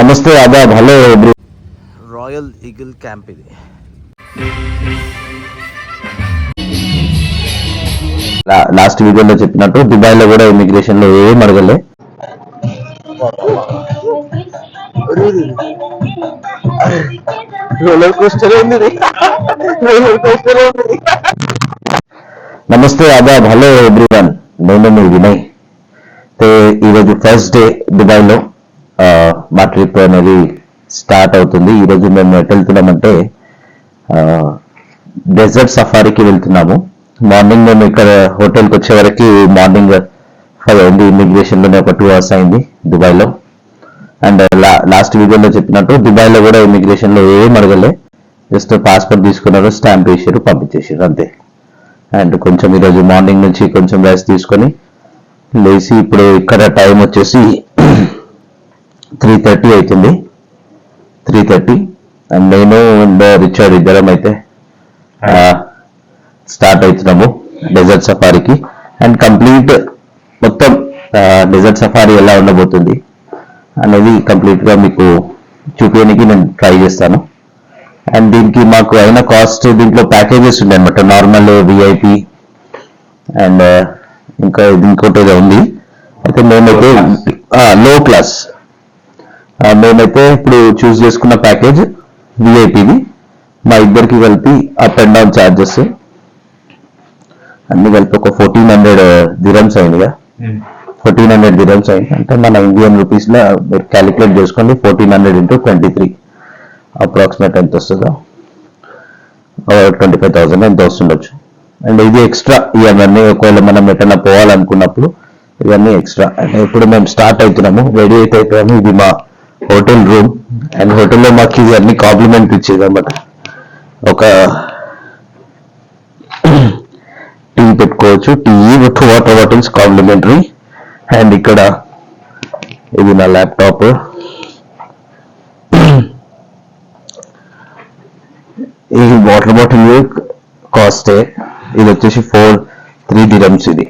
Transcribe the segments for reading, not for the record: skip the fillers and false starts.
నమస్తే, ఆదాబ్, hello every. Royal eagle camp ఇది. లాస్ట్ వీడియోలో చెప్పినట్టు దుబాయ్లో కూడా ఇమిగ్రేషన్లో ఏం అడగలే. నమస్తే, ఆదాబ్, హలో ఎవ్రీవన్. నేను మీ వినయ్. ఈరోజు ఫస్ట్ డే దుబాయ్లో మా ట్రిప్ అనేది స్టార్ట్ అవుతుంది. ఈరోజు మేము ఎటు వెళ్తున్నామంటే డెజర్ట్ సఫారీకి వెళ్తున్నాము. మార్నింగ్ మేము ఇక్కడ హోటల్కి వచ్చే వరకు మార్నింగ్ 5 అయింది. ఇమిగ్రేషన్లోనే ఒక 2 hours అయింది దుబాయ్లో. అండ్ లాస్ట్ వీడియోలో చెప్పినట్టు దుబాయ్లో కూడా ఇమిగ్రేషన్లో ఏం అడగలే. జస్ట్ పాస్పోర్ట్ తీసుకున్నారు, స్టాంప్ వేసారు, పంపించేసారు అంతే. అండ్ కొంచెం ఈరోజు మార్నింగ్ నుంచి కొంచెం రెస్ట్ తీసుకొని లేచి ఇప్పుడు ఇక్కడ టైం వచ్చేసి 3:30 అవుతుంది. 3:30 అండ్ నేను అండ్ రిచర్డ్ ఇద్దరం అయితే స్టార్ట్ అవుతున్నాము డెజర్ట్ సఫారీకి. అండ్ కంప్లీట్ మొత్తం డెజర్ట్ సఫారీ ఎలా ఉండబోతుంది అనేది కంప్లీట్గా మీకు చూపించడానికి నేను ట్రై చేస్తాను. అండ్ దీనికి మాకు అయిన కాస్ట్, దీంట్లో ప్యాకేజెస్ ఉన్నాయి అనమాట. నార్మల్, విఐపి అండ్ ఇంకా ఇంకోటి ఏదో ఉంది. అయితే మేమైతే లో క్లాస్, మేమైతే ఇప్పుడు చూస్ చేసుకున్న ప్యాకేజ్ విఐపిది. మా ఇద్దరికి కలిపి అప్ అండ్ డౌన్ ఛార్జెస్ అన్ని కలిపి ఒక 1400 dirhams అయిందిగా. 1400 dirhams అయింది అంటే మన ఇండియన్ రూపీస్లో మీరు క్యాలిక్యులేట్ చేసుకోండి. 1400 into 23 అప్రాక్సిమేట్ ఎంత వస్తుందో 25,000 ఎంత వస్తుండొచ్చు. అండ్ ఇది ఎక్స్ట్రా, ఇవన్నీ ఒకవేళ మనం ఎటన్నా పోవాలనుకున్నప్పుడు ఇవన్నీ ఎక్స్ట్రా. అండ్ ఇప్పుడు మేము స్టార్ట్ అవుతున్నాము, రెడీ అయిపోయాము. ఇది మా హోటల్ రూమ్. అండ్ హోటల్లో మాకు ఇది అన్ని కాంప్లిమెంట్ ఇచ్చేది అనమాట. ఒక టీ పెట్టుకోవచ్చు, tea with water bottles complimentary. And ఇక్కడ ఇది నా ల్యాప్టాప్. ఈ వాటర్ బాటిల్ కాస్టే ఇది వచ్చేసి 3 dirhams. ఇది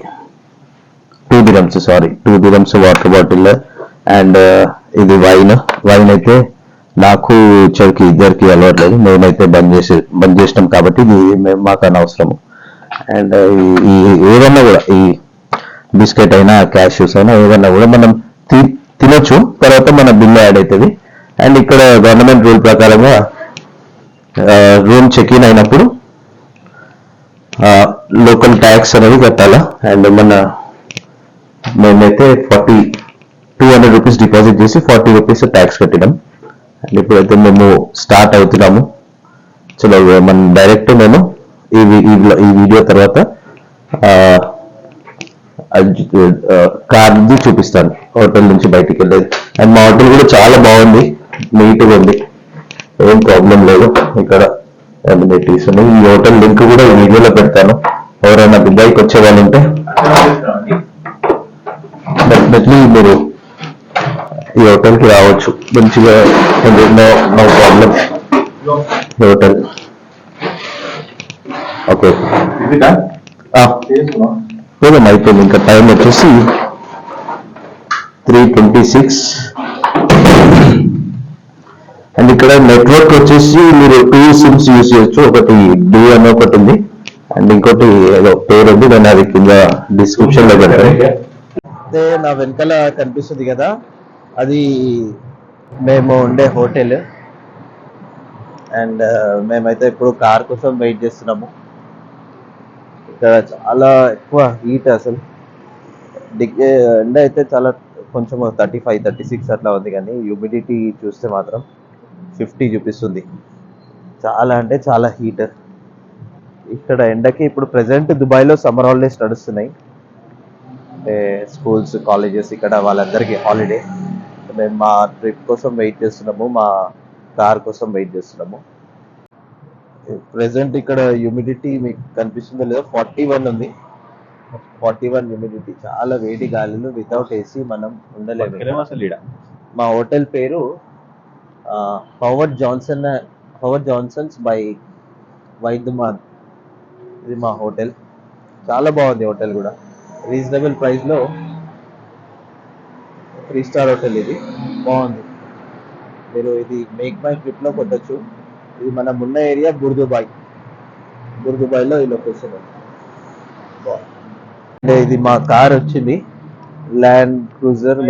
2 dirhams, sorry 2 dirhams water bottle. And ఇది వైన్ అయితే నాకు చెవికి ఇద్దరికి అలవాట్లేదు, మేమైతే బంద్ చేసినాం కాబట్టి ఇది మాకు అనవసరము. అండ్ ఈ ఏదన్నా కూడా ఈ బిస్కెట్ అయినా క్యాష్యూస్ అయినా ఏదన్నా కూడా మనం తినొచ్చు, తర్వాత మన బిల్ యాడ్ అవుతుంది. అండ్ ఇక్కడ గవర్నమెంట్ రూల్ ప్రకారంగా రూమ్ చెక్ ఇన్ అయినప్పుడు లోకల్ ట్యాక్స్ అనేది కట్టాలా. అండ్ మేమైతే 200 రూపీస్ డిపాజిట్ చేసి 40 రూపీస్ ట్యాక్స్ కట్టినాం. అండ్ ఇప్పుడైతే మేము స్టార్ట్ అవుతున్నాము. చలో మనం డైరెక్ట్ నేను ఈ వీడియో తర్వాత కార్ది చూపిస్తాను హోటల్ నుంచి బయటికి వెళ్ళేది. అండ్ మా హోటల్ కూడా చాలా బాగుంది, నీట్గా ఉంది, ఏం ప్రాబ్లం లేదు. ఇక్కడ అమ్యూనిటీస్ ఉన్నాయి. ఈ హోటల్ లింక్ కూడా ఈ వీడియోలో పెడతాను. ఎవరైనా దుబాయ్కి వచ్చే వాళ్ళు ఉంటే డెఫినెట్లీ మీరు ఈ హోటల్కి రావచ్చు, మంచిగా నో ప్రాబ్లం హోటల్. ఓకే, లేదమ్మా అయిపోయింది. ఇంకా టైం వచ్చేసి 3:26. అండ్ ఇక్కడ నెట్వర్క్ వచ్చేసి మీరు 2 SIMs యూజ్ చేయొచ్చు. ఒకటి డూ అని ఒకటి ఉంది, అండ్ ఇంకోటి ఏదో పేరు ఉంది, నేను అది కింద డిస్క్రిప్షన్ లో పెడతాను. అయితే నా వెనకాల కనిపిస్తుంది కదా, అది మేము ఉండే హోటల్. అండ్ మేమైతే ఇప్పుడు కార్ కోసం వెయిట్ చేస్తున్నాము. ఇక్కడ చాలా ఎక్కువ హీట్, అసలు ఎండ అయితే చాలా కొంచెం 35-36 అట్లా ఉంది, కానీ హ్యూమిడిటీ చూస్తే మాత్రం 50 చూపిస్తుంది. చాలా అంటే చాలా హీట్ ఇక్కడ ఎండకి. ఇప్పుడు ప్రెసెంట్ దుబాయ్లో సమ్మర్ హాలిడేస్ నడుస్తున్నాయి. అంటే స్కూల్స్, కాలేజెస్ ఇక్కడ వాళ్ళందరికీ హాలిడే. మేము మా ట్రిప్ కోసం వెయిట్ చేస్తున్నాము, మా కార్ కోసం వెయిట్ చేస్తున్నాము. ప్రెసెంట్ ఇక్కడ హ్యూమిడిటీ మీకు కనిపిస్తుందో లేదో 41 ఉంది. 41 హ్యూమిడిటీ, చాలా వేడి గాలులు. వితౌట్ ఏసీ మనం ఉండలేము అసలు. మా హోటల్ పేరు హవర్డ్ జాన్సన్స్ బై వైద్యమాన్. ఇది మా హోటల్. చాలా బాగుంది హోటల్ కూడా, రీజనబుల్ ప్రైస్లో 3 స్టార్ హోటల్. ఇది బాగుంది. మీరు ఇది మేక్ మై ట్రిప్ లో కొట్టచ్చు. ఇది మనం ఉన్న ఏరియా గుర్దుబాయ్. గుర్దుబాయ్లో ఈ లొకేషన్ ఉంది. అంటే ఇది మా కార్ వచ్చింది ల్యాండ్ క్రూజర్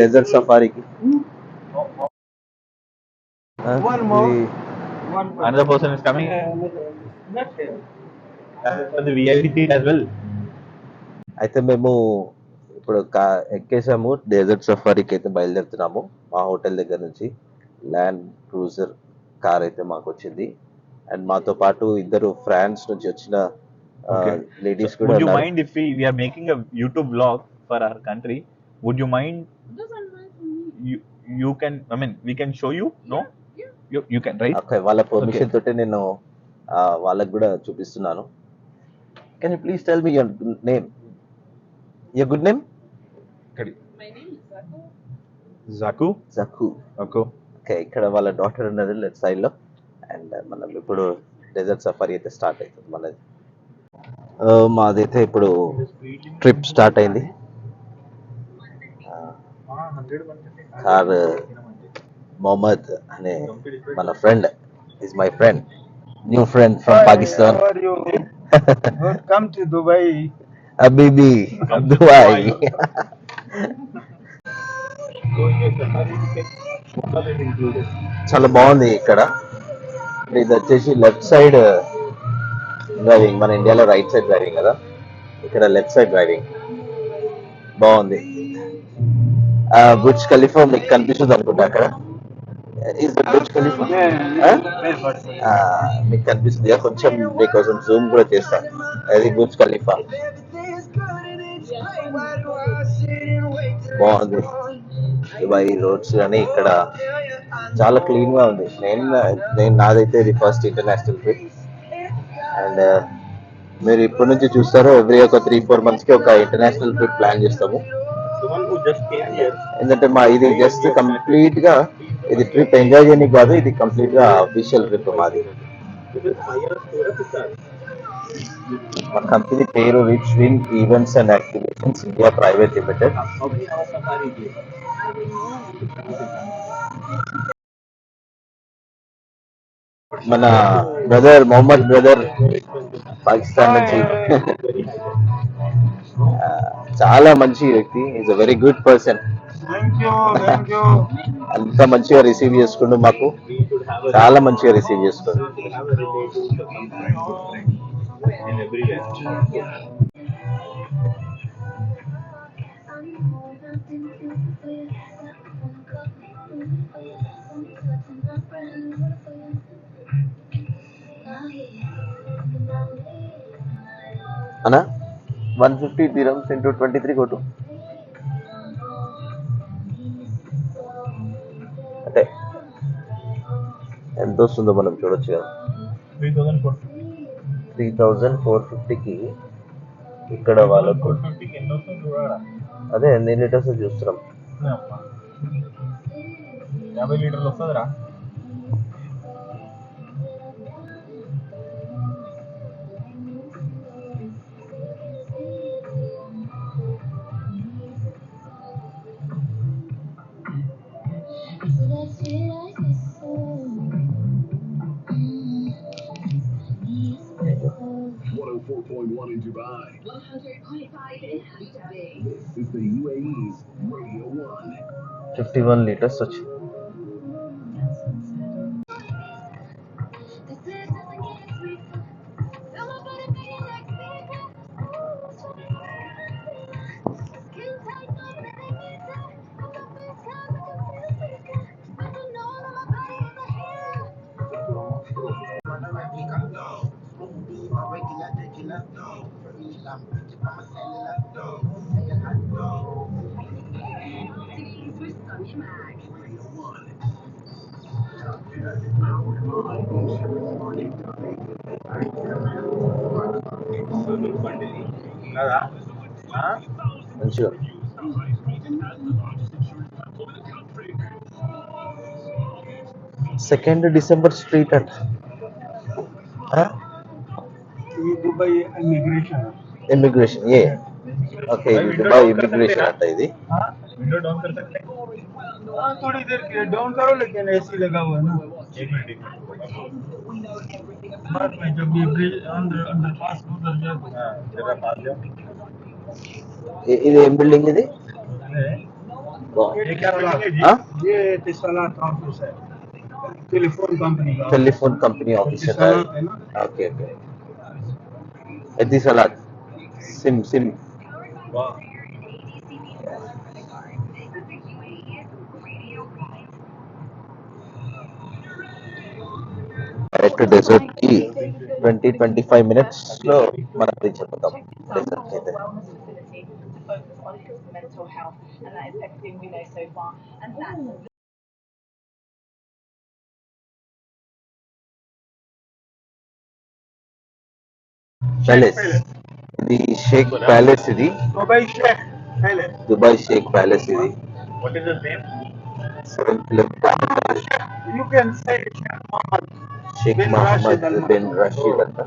డెజర్ట్ సఫారీకి. Another person is coming for the VIP seat as well. అయితే మేము ఇప్పుడు ఎక్కేసాము డెజర్ట్ సఫారీకి అయితే బయలుదేరుతున్నాము. మా హోటల్ దగ్గర నుంచి ల్యాండ్ క్రూజర్ కార్ అయితే మాకు వచ్చింది. అండ్ మాతో పాటు ఇద్దరు ఫ్రాన్స్ నుంచి వచ్చిన Okay. లేడీస్ So, కూడా would you ఉన్నారు. mind if we are making a YouTube vlog for our country? Would you mind? You can. I mean, we can show you. No, you can, right? Okay, వాళ్ళ permission తోటి నేను వాళ్ళకి కూడా చూపిస్తున్నాను. Can you please tell me your name, your good name? My name is Zako. Zaku. జకు. Okay. Okay, ఇక్కడ వాళ్ళ daughter ఉన్నది left side లో. అండ్ మనం ఇప్పుడు డెజర్ట్ సఫారీ అయితే స్టార్ట్ అవుతుంది మనది. మాదైతే ఇప్పుడు ట్రిప్ స్టార్ట్ అయింది. కార్ మొహమ్మద్ అనే మన friend, is my friend, new friend from Pakistan. How are you? Welcome to Dubai. అబీబీ దుబాయ్. చాలా బాగుంది ఇక్కడ. ఇది వచ్చేసి లెఫ్ట్ సైడ్ డ్రైవింగ్, మన ఇండియాలో రైట్ సైడ్ డ్రైవింగ్ కదా, ఇక్కడ లెఫ్ట్ సైడ్ డ్రైవింగ్. బాగుంది. బుర్జ్ ఖలీఫా మీకు కనిపిస్తుంది అనుకుంటా అక్కడ. ఈజ్ బుర్జ్ ఖలీఫా మీకు కనిపిస్తుంది. కొంచెం మీకోసం జూమ్ కూడా చేస్తాను. అది బుర్జ్ ఖలీఫా. బాగుంది. దుబాయ్ రోడ్స్ కానీ ఇక్కడ చాలా క్లీన్ గా ఉంది. నేను నాదైతే ఇది ఫస్ట్ ఇంటర్నేషనల్ ట్రిప్. అండ్ మీరు ఇప్పటి నుంచి చూస్తారో ఎవ్రీ ఒక 3-4 months కి ఒక ఇంటర్నేషనల్ ట్రిప్ ప్లాన్ చేస్తాము. The one who just came here. ఎందుకంటే ఇది జస్ట్ కంప్లీట్ గా ఇది ట్రిప్ ఎంజాయ్ చేయడానికి కాదు, ఇది కంప్లీట్ గా అఫీషియల్ ట్రిప్ మాది. మా కంపెనీ పేరు rich win events and activities India private limited. మన బ్రదర్ మొహమ్మద్ బ్రదర్ పాకిస్తాన్ నుంచి చాలా మంచి వ్యక్తి. Is a very good person. Thank you, thank you. అంత మంచిగా రిసీవ్ చేసుకుంటూ మాకు చాలా మంచిగా రిసీవ్ చేసుకుంటూ. In everywhere. అన్నా 150 dirhams into 23 కొట్టు. అంటే ఎంత వస్తుందో మనం చూడొచ్చు కదా. 3,450కి ఇక్కడ వాళ్ళకు అదే ఎన్ని లీటర్స్ చూస్తున్నాం. 50 లీటర్లు వస్తుందిరా. in Dubai. 100.5 in Abu Dhabi. This is the UAE's Radio 1. 51 liters వచ్చి. మంచిగా సెకండ్ డిసెంబర్ స్ట్రీట్ అంట. Dubai immigration. ఇమిగ్రేషన్ ఏ ఓకే, ఇది దుబాయ్ ఇమిగ్రేషన్ అంట. ఇది विंडो डाउन कर सकते हैं. थोड़ी देर के लिए डाउन करो, लेकिन एसी लगा हुआ है ना। एक मिनट बाद में जब ये ब्रिज अंदर अंदर पास उधर जाए तो जरा पास जाओ ఇది ఏం బిల్డింగ్ ఇది? ये क्या बिल्डिंग है जी? हाँ? ये इतिसालात ऑफिस है, टेलीफोन कंपनी का। టెలిఫోన్ కంపెనీ ఆఫీస్ है इतिसालात है ना। Okay okay Etisalat SIM direct desert కి 20-25 మినిట్స్ లో మనం రీచ్ అయిపోతాం డెజర్ట్ కి అయితే. ప్యాలెస్ ఇది షేక్ ప్యాలెస్, ఇది दुबई शेख पहले। Dubai sheikh palace. ఇది what is his name 7 kilometres. You can say Sheikh Mohammed sheikh bin Mohammed Rashid Al bin Rashid అంట.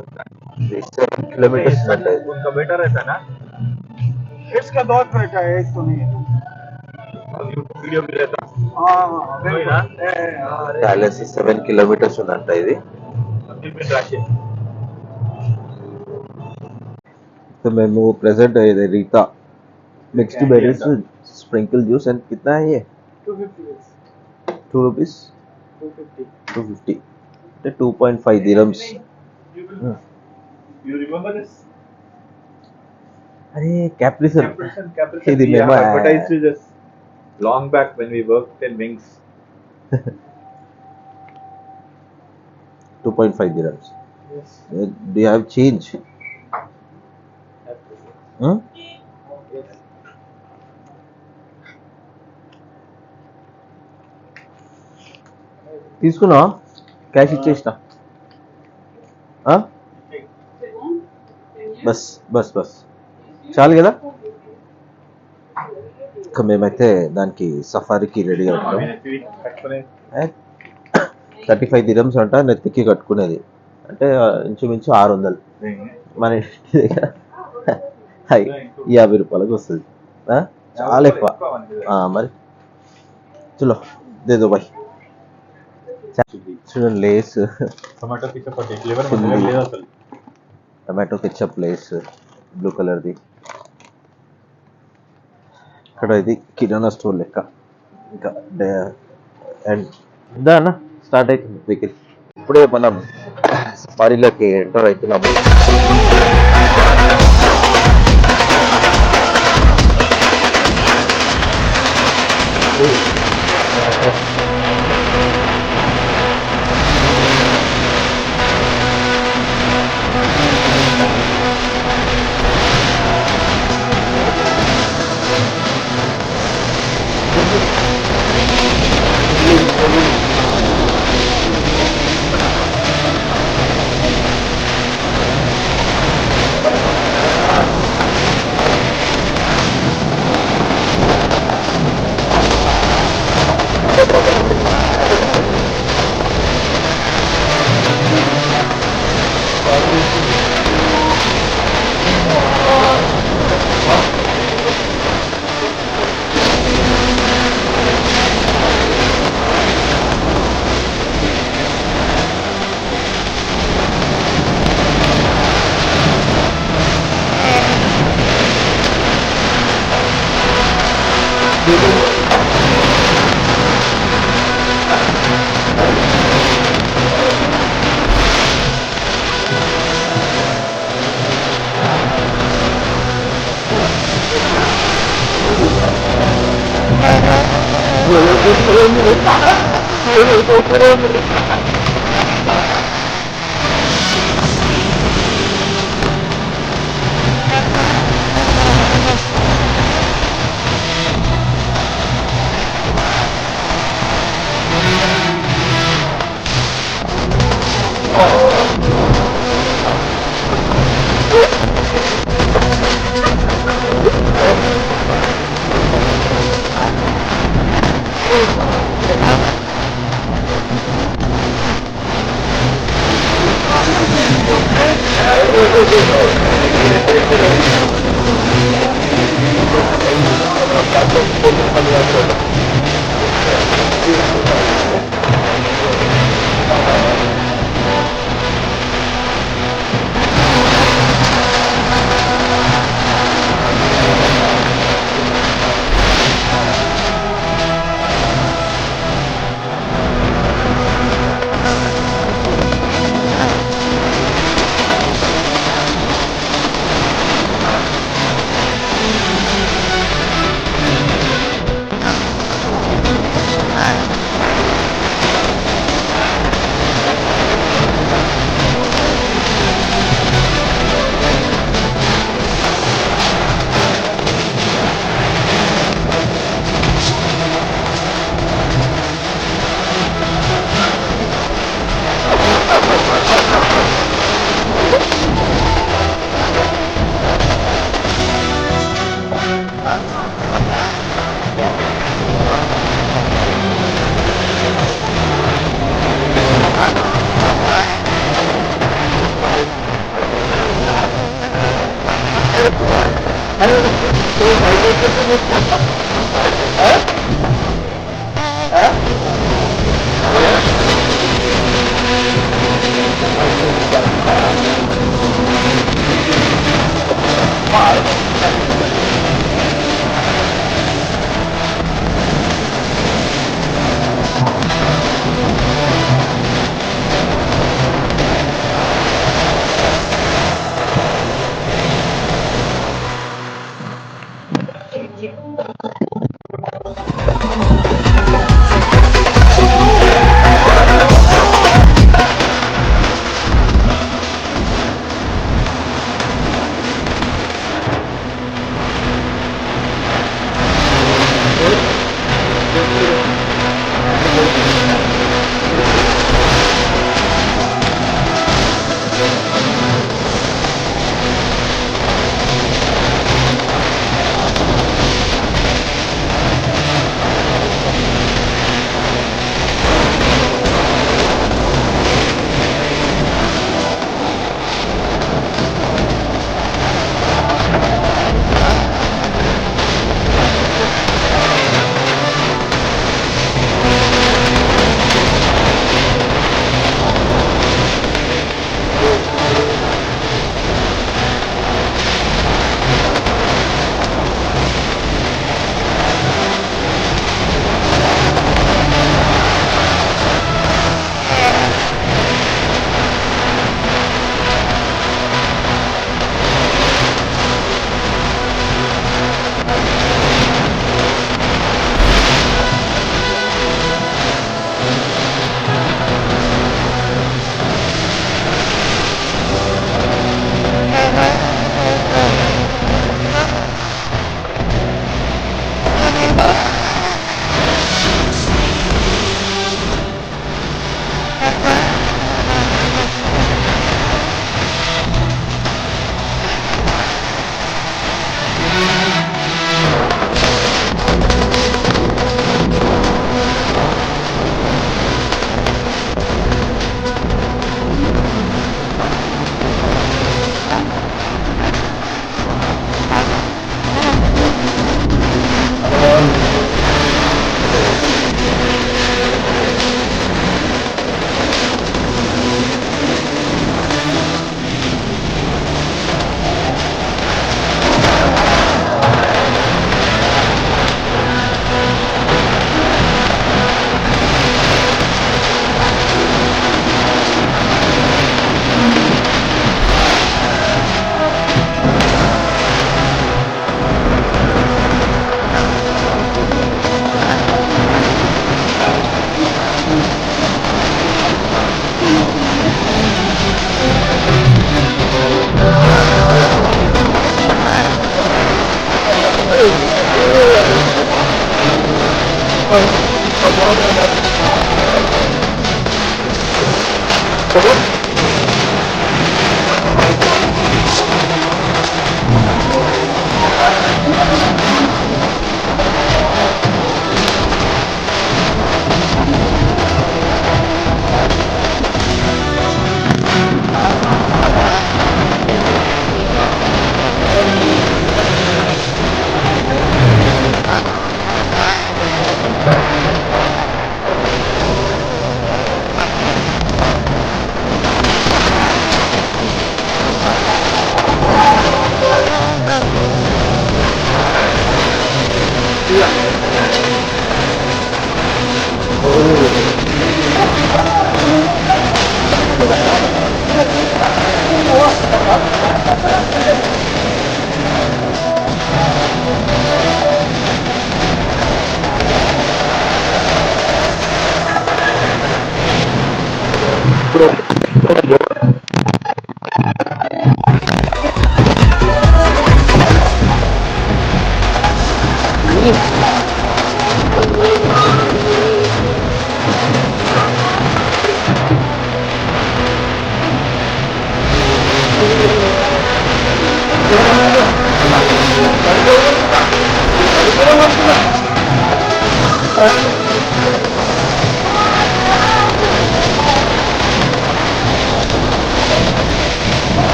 ఇది 7 కిలోమీటర్స్ అంటే उनका बेटा रहता ना इसका बहुत बेटा है, एक तो नहीं है। यूट्यूब वीडियो भी रहता हाँ वही ना? बिल्कुल। ప్యాలెస్ 7 కిలోమీటర్స్ ఉందంట ఇది. अब्दुल बिन राशिद तो మేము प्रेजेंट है Rita mixed berries sprinkle juice and कितना है ये 2 rupees 250 2.5 dirhams. you remember this अरे कैप्रिसन Capricorn ఇది we మేము have advertised this long back when we worked in Wings 2.5 dirhams. Do you have change? Hmm? తీసుకున్నా క్యాష్ ఇచ్చేసిన. బస్ బస్ బస్ చాలు కదా. ఇక మేమైతే దానికి సఫారీకి రెడీ అవుతున్నాం. కట్టుకునే 35 dirhams అంట నెత్తికి కట్టుకునేది, అంటే ఇంచుమించు 600 మన ఇంటి దగ్గర 50 రూపాయలకు వస్తుంది. చాలా ఎక్కువ మరి. చలో దేదో బాయ్. చూడండి లేస్, టొమాటో కెచప్ ఒకటి ఫ్లేవర్ మన దగ్గర లేదు అసలు. టమాటో కెచప్ లేస్ బ్లూ కలర్ది. ఇక్కడ ఇది కిరాణా స్టోర్ లెక్క. ఇంకా అండ్ ఇందా అన్న స్టార్ట్ అవుతుంది వెహికల్. ఇప్పుడే మనం సఫారీలోకి ఎంటర్ అవుతున్నాము.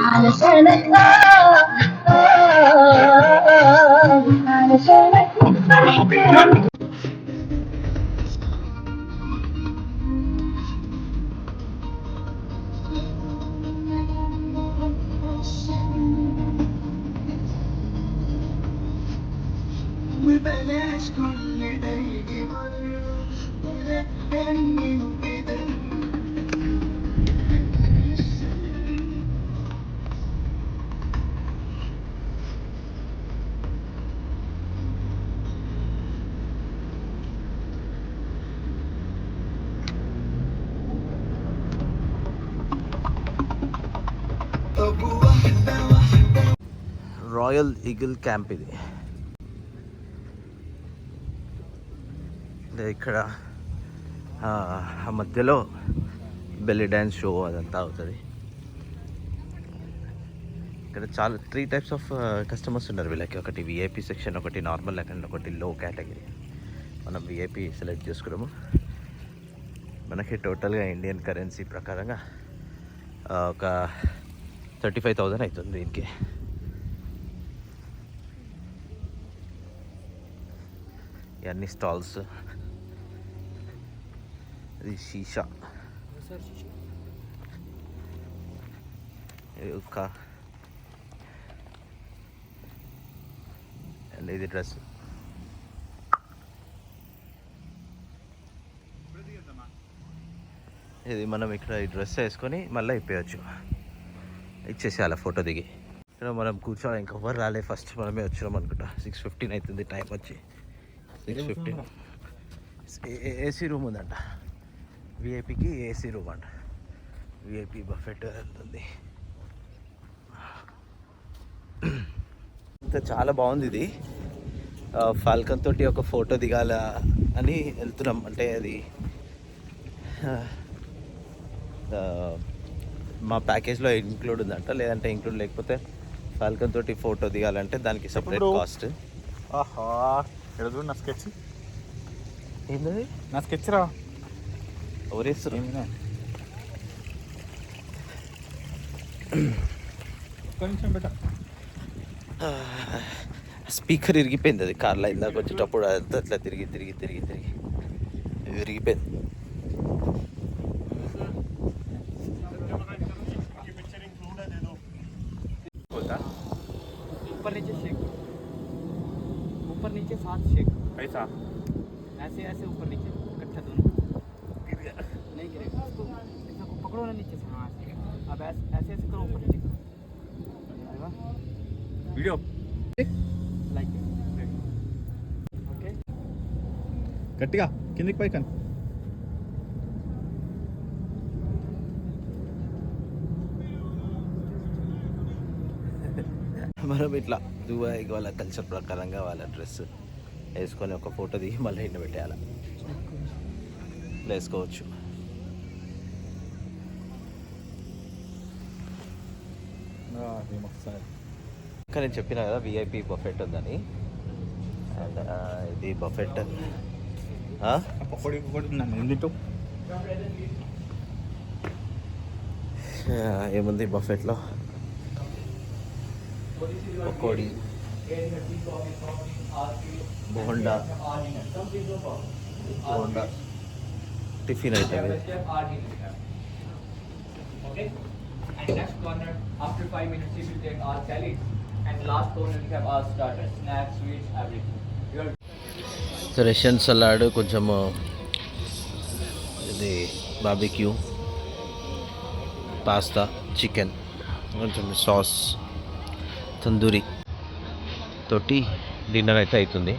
علشانك علشانك فرحتي. وبلاش كل ده يجي مرة ولا تهني وكده. రాయల్ ఈగిల్ క్యాంప్ ఇది. ఇక్కడ ఆ మధ్యలో బెల్లీ డ్యాన్స్ షో అదంతా అవుతుంది. ఇక్కడ చాలా 3 టైప్స్ ఆఫ్ కస్టమర్స్ ఉన్నారు వీళ్ళకి. ఒకటి విఐపి సెక్షన్, ఒకటి నార్మల్ అండ్ ఒకటి లో కేటగిరీ. మనం విఐపి సెలెక్ట్ చేసుకున్నాము. మనకి టోటల్గా ఇండియన్ కరెన్సీ ప్రకారంగా ఒక 35,000 అవుతుంది దీనికి. ఇవన్నీ స్టాల్స్. ఇది షీషా, అండ్ ఇది డ్రెస్. ఇది మనం ఇక్కడ ఈ డ్రెస్ వేసుకొని మళ్ళీ ఇప్పేయచ్చు, ఇచ్చేసేయాలి ఫోటో దిగి. ఇక్కడ మనం కూర్చోవాలి, ఇంకెవ్వరు రాలే. ఫస్ట్ మనమే వచ్చినాం అనుకుంటా. 6:15 అవుతుంది టైం వచ్చి. 6:15. ఏసీ రూమ్ ఉందంట విఐపికి. ఏసీ రూమ్ అంట. విఐపి బఫెట్ వెళ్తుంది. చాలా బాగుంది ఇది. ఫాల్కన్ తోటి ఒక ఫోటో దిగాల అని వెళ్తున్నాం. అంటే అది మా ప్యాకేజ్లో ఇంక్లూడ్ ఉందంట. లేదంటే ఇంక్లూడ్ లేకపోతే ఫాల్కన్ తోటి ఫోటో దిగాలంటే దానికి సపరేట్ కాస్ట్. నా స్కెచ్ ఏంటది? నా స్కెచ్ రా ఎవరేస్తారు? కొంచెం బెటర్. స్పీకర్ ఇరిగిపోయింది అది కార్లో. ఇందాక వచ్చేటప్పుడు అదంతా అట్లా తిరిగి తిరిగి తిరిగి తిరిగి విరిగిపోయింది. ऊपर नीचे शेक, ऊपर नीचे साथ शेक, ऐसा ऐसे ऐसे ऊपर नीचे इकट्ठा दोनों. नहीं गिरेगा उसको. ऐसा को पकड़ो ना नीचे से. हाँ ऐसे. अब ऐसे ऐसे करो, ऊपर नीचे करो. Video like okay. గట్టిగా కిందికి పైకన్. మనం ఇట్లా దుబాయ్ వాళ్ళ కల్చర్ ప్రకారంగా వాళ్ళ డ్రెస్ వేసుకొని ఒక ఫోటో దిగి మళ్ళీ ఇంటి పెట్టేయాలి. వేసుకోవచ్చు. కానీ నేను చెప్పిన కదా విఐపి బఫెట్ ఉందని. అండ్ ఇది బఫెట్. పకోడీ నన్ను ఎందుకు ఏముంది బఫెట్లో? Pakodi, bonda, bonda tiffin item. Okay. And next corner, after 5 minutes, you will take all salads. And last corner, you have all starters, snacks, sweets, everything. Russian salad, కొంచెము ఇది బార్బిక్యూ, పాస్తా, చికెన్, కొంచెం sauce, tandoori తోటి dinner అయితే అవుతుంది.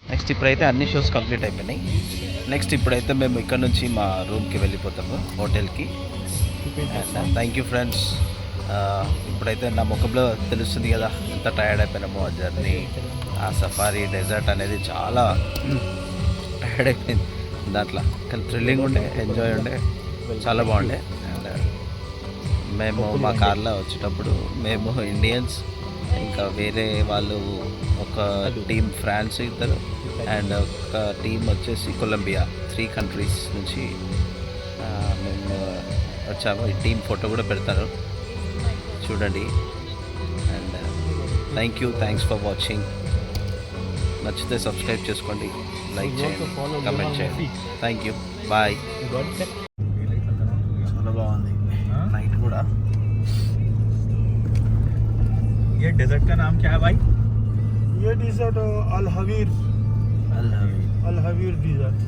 నెక్స్ట్ ఇప్పుడైతే అన్ని shows complete అయిపోయినాయి. Next ఇప్పుడైతే మేము ఇక్కడ నుంచి మా రూమ్కి వెళ్ళిపోతాము, హోటల్కి. Thank you friends. ఇప్పుడైతే నా ముఖంలో తెలుస్తుంది కదా ఎంత టైర్డ్ అయిపోయినామో. ఆ జర్నీ, ఆ సఫారీ, డెజర్ట్ అనేది చాలా టైర్డ్ అయిపోయింది దాంట్లో. కానీ థ్రిల్లింగ్ ఉండే, ఎంజాయ్ ఉండే, చాలా బాగుండే. అండ్ మేము మా కార్లో వచ్చేటప్పుడు మేము ఇండియన్స్, ఇంకా వేరే వాళ్ళు ఒక టీం ఫ్రాన్స్ ఇద్దరు, అండ్ ఒక టీం వచ్చేసి కొలంబియా, 3 కంట్రీస్ నుంచి మేము వచ్చాము. ఈ టీం ఫోటో కూడా పెడతారు, చూడండి. And thanks for watching. నచ్చితే సబ్స్క్రైబ్ చేసుకోండి, లైక్ చేయండి, కమెంట్ చేయండి. Thank you, bye. చాలా బాగుంది నైట్ కూడా. ये डेजर्ट का नाम क्या है भाई? ये डिजर्ट अल हवीर डिजर्ट.